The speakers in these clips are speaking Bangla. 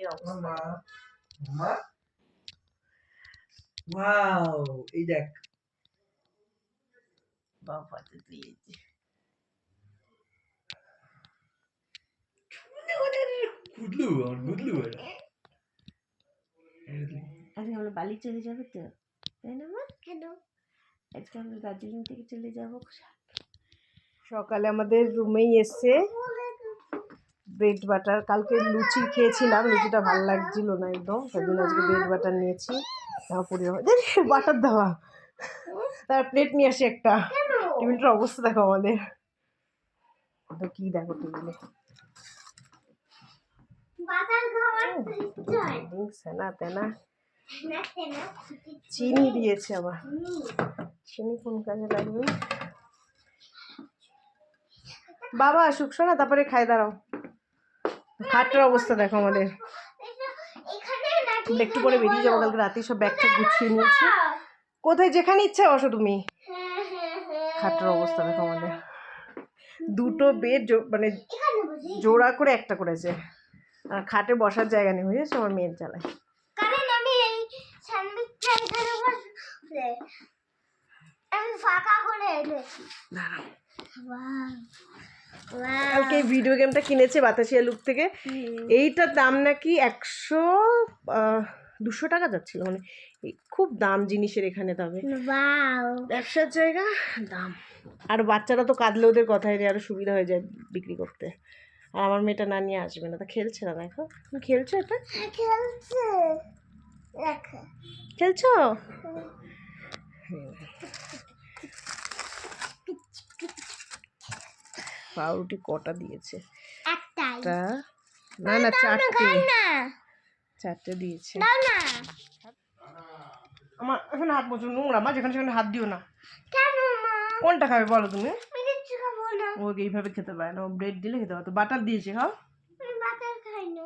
বেডের অবস্থা। ওয়াও, এই দেখ বাবা দিয়েছে গুদলু গুদলু। আজকে আমরা বালি চলে যাবো তো, তাই না মা? কেন আজকে আমরা দার্জিলিং থেকে চলে যাবো। সকালে আমাদের রুমেই এসছে ব্রেড বাটার। কালকে লুচি খেয়েছিলাম, লুচিটা ভালো লাগছিল না একদম, তার জন্য আজকে ব্রেড বাটার নিয়েছি। বাটার দেওয়া, তার প্লেট নিয়ে আসি একটা। টেবিলটার অবস্থা দেখো আমাদের, তো কি দেখো টেবিলে চিনি দিয়েছে আবার। চিনি কোন কাজে লাগবে? বাবা আসুক শোনা, তারপরে খাই। দাঁড়াও, খাটটার অবস্থা দেখো আমাদের। একটু পরে বেরিয়ে যাবো, কালকে রাতে সব ব্যাগটা গুছিয়ে নিয়েছি। কোথায় যেখানে ইচ্ছা বসো তুমি। খাটটার অবস্থা দেখো আমাদের। দুটো বেড মানে জোড়া করে একটা করেছে, আর খাটে বসার জায়গা নেই, বুঝেছো? আমার মেয়ের জ্বালায়। কালকে ভিডিও গেমটা কিনেছে বাতাসিয়া লুক থেকে। এইটার দাম নাকি 200 টাকা যাচ্ছিল, মানে খুব দাম জিনিসের এখানে। তবে ব্যবসার জায়গা দাম। আর বাচ্চারা তো কাঁদলে ওদের কথাই নেই, আরো সুবিধা হয়ে যায় বিক্রি করতে। আর আমার মেয়েটা না নিয়ে আসবে না, তা খেলছে না। দেখো তুমি খেলছো, এটা খেলছো। পাউরুটি কটা দিয়েছে? একটা না না, চারটে দিয়েছে। আমার এখানে হাত মোছো, নোংরা মা, যেখানে সেখানে হাত দিও না। কোনটা খাবে বলো তুমি? ও এইভাবে খেতে পারে না, ও ব্রেড দিলে খেতে পারতো। বাটার দিয়েছে, খাও। বাটার খাই না,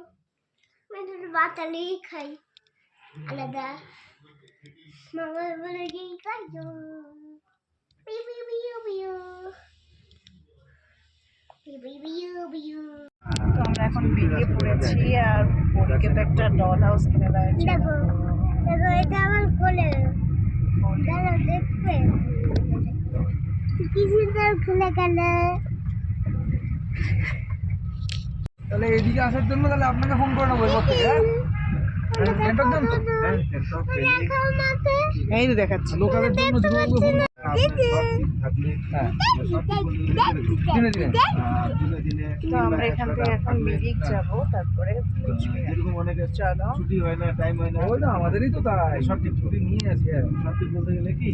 আমি বাটারই খাই আলাদা। মামা বলে কি খাই তো আমরা এখন বেরিয়ে পড়েছি। আর পরীকে তো একটা ডল হাউস কিনে দেওয়া হয়েছে। দেখো দেখো, এটা আমার কোলে, দেখবে কি সুন্দর খুলে গেল। তাহলে এদিকে আসার জন্য তাহলে আপনাকে ফোন করে নেবো থেকে। এই তো দেখাচ্ছি লোকালের জন্য। তো আমরা এখান থেকে এখন মিরিক যাবো, তারপরে আমাদেরই তো তাই সঠিক ছুটি নিয়ে আসি। সঠিক বলতে গেলে কি,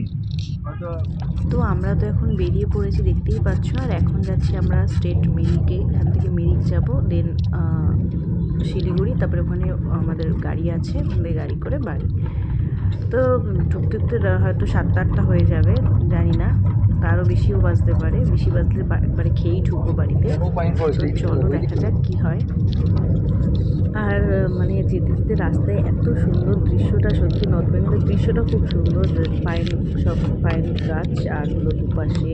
তো আমরা তো এখন বেরিয়ে পড়েছি, দেখতেই পাচ্ছ। আর এখন যাচ্ছি আমরা স্টেট মিরিকে। এখান থেকে মিরিক যাব, দেন শিলিগুড়ি, তারপরে ওখানে আমাদের গাড়ি আছে, ওখানে গাড়ি করে বাড়ি। তো ঢুকতে ঢুকতে হয়তো 7-8টা হয়ে যাবে, জানি না, আরও বেশিও বাজতে পারে। বেশি বাজলে একবারে খেয়েই ঢুকবো বাড়িতে। চলো দেখা যাক কি হয়। আর মানে যেতে যেতে রাস্তায় এত সুন্দর দৃশ্যটা, সত্যি নর্থ বেঙ্গলের দৃশ্যটা খুব সুন্দর। সব পাইন গাছ, আর হলো দুপাশে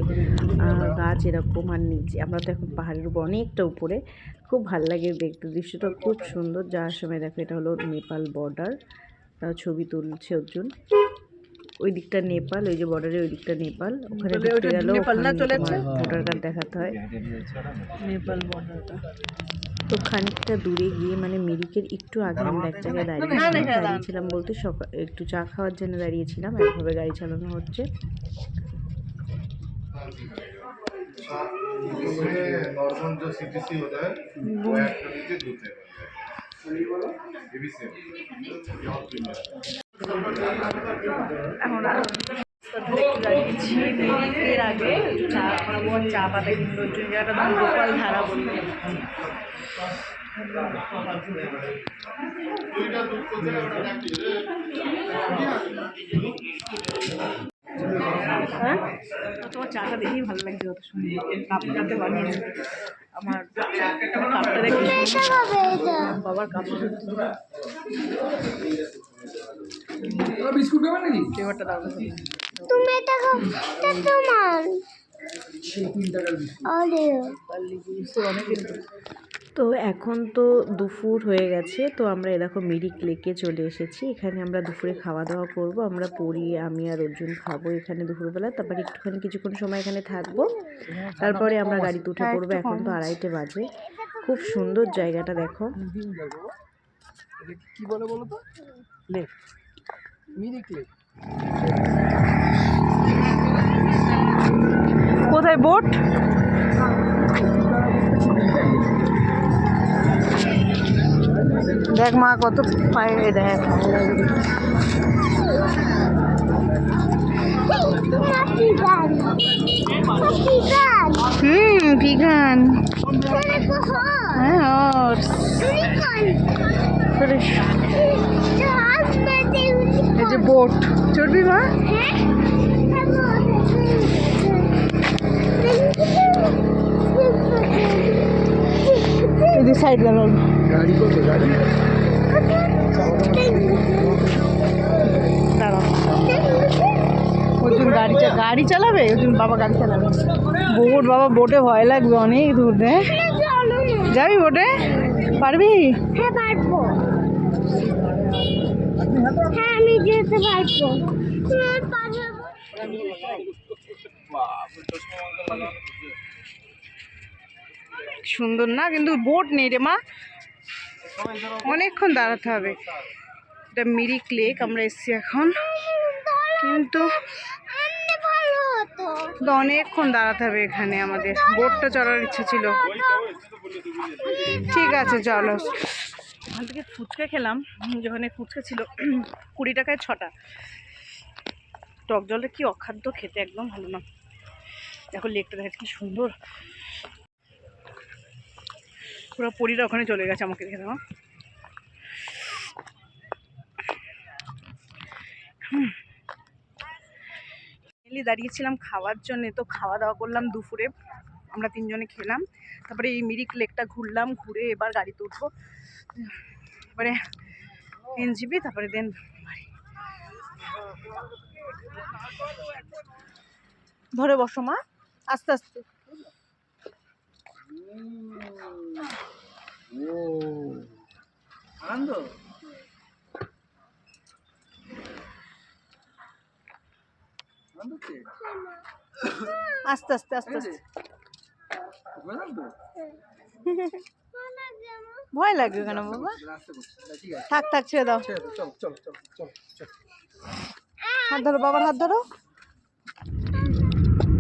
গাছ এরকম, আর নিচে আমরা তো এখন পাহাড়ের উপর, অনেকটা উপরে। খুব ভাল লাগে দেখতে, দৃশ্যটা খুব সুন্দর। যাওয়ার সময় দেখো, এটা হলো নেপাল বর্ডার, ছবি তুলছে অর্জুন। ওই দিকটা নেপাল, ওই যে বর্ডারের ওই দিকটা নেপাল। ওখানে ঢুকতে গেলেও ভোটার কার্ড দেখাতে হয়। নেপাল বর্ডারটা তো খানিকটা দূরে গিয়ে, মানে মিরিকের একটু আগে আমরা এক জায়গায় দাঁড়িয়েছিলাম বলতে, সকাল একটু চা খাওয়ার জন্য দাঁড়িয়েছিলাম। একভাবে গাড়ি চালানো হচ্ছে। এখন দাঁড়িয়েছি মিরিকের আগে, চা খাবো আর চা পাতা কিনবো। জায়গাটা নাম গোপাল ধারা বলবো। হ্যাঁ, তোমার চাটা দেখেই ভালো লাগছে, কত সুন্দর কাপটাতে বানিয়েছে। আমার কাপটা দেখে বাবার কাপড় বিস্কুট খাবে নাকি? ফ্লেভারটা দারুণ। তুমি এটা তোমার অনেক তো এখন তো দুপুর হয়ে গেছে, তো আমরা দেখো মিরিক লেকে চলে এসেছি। এখানে আমরা দুপুরে খাওয়া দাওয়া করব। আমরা পরি, আমি আর অর্জুন খাবো এখানে দুপুরবেলা। তারপর একটুখানি কিছুক্ষণ সময় এখানে থাকবো, তারপরে আমরা গাড়িতে উঠে পড়বো। এখন তো 2:30 বাজে। খুব সুন্দর জায়গাটা দেখো। কি বলে বলো তো? Lake, Mirik lake. কোথায় বোট? দেখ মা কত পায়ে, দেখ পিগান। হ্যাঁ, এই যে বোট চড়বি মা? এই সাইড দাঁড়ান। গাড়ি করবে, গাড়ি দাঁড়াও। অর্জুন গাড়ি চালাবে? অর্জুন বাবা গাড়ি চালাবে। বোট, বাবা বোটে ভয় লাগবে অনেক দূর। যাবি বোটে? পারবি? হ্যাঁ পারবো। হ্যাঁ আমি যেতে পারবো। সুন্দর না? কিন্তু বোট নেই রে মা, অনেকক্ষণ দাঁড়াতে হবে। এটা মিরিক লেক, আমরা এসছি এখন, কিন্তু অনেকক্ষণ দাঁড়াতে হবে এখানে। আমাদের বোটটা চড়ার ইচ্ছা ছিল। ঠিক আছে চলো। ওখান থেকে ফুচকা খেলাম, যেখানে ফুচকা ছিল 20 টাকায় 6টা। টক জলটা কি অখাদ্য খেতে, একদম ভালো না। দেখো লেকটা দেখে কি সুন্দর। পুরো পরীরা ওখানে চলে গেছে আমাকে দেখে। দাও দাঁড়িয়েছিলাম খাওয়ার জন্যে, তো খাওয়া দাওয়া করলাম দুপুরে। আমরা 3 জনে খেলাম, তারপরে এই মিরিক লেকটা ঘুরলাম। ঘুরে এবার গাড়িতে উঠবো, এবারে এনজিবি, তারপরে দেন ধরে বসো মা, আস্তে আস্তে। আনন্দ। আস্তে আস্তে আস্তে আস্তে। ভয় লাগবে কেন বাবা? থাক থাক, ছেড়ে দাও। হাত ধরো, বাবার হাত ধরো।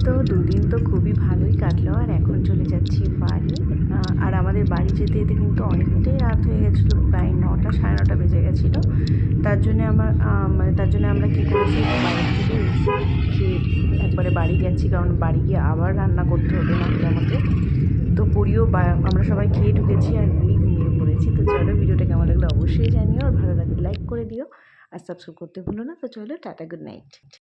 তো 2 দিন তো খুবই ভালোই কাটলো, আর এখন চলে যাচ্ছি বাড়ি। আর আমাদের বাড়ি যেতে যেতে কিন্তু অনেকটাই রাত হয়ে গেছিলো, প্রায় 9টা 9:30 বেজে গেছিলো। তার জন্য আমরা কী করেছি, বাইরে থেকে খেয়ে একবারে বাড়ি গেছি, কারণ বাড়ি গিয়ে আবার রান্না করতে হবে নাহলে আমাকে। তো পরিও আমরা সবাই খেয়ে ঢুকেছি, আর আমি ঘুমিয়ে পড়েছি। তো চলো, ভিডিওটা কেমন লাগলো অবশ্যই জানিও, আর ভালো লাগলে লাইক করে দিও, আর সাবস্ক্রাইব করতে ভুলো না। তো চলো, টাটা, গুড নাইট।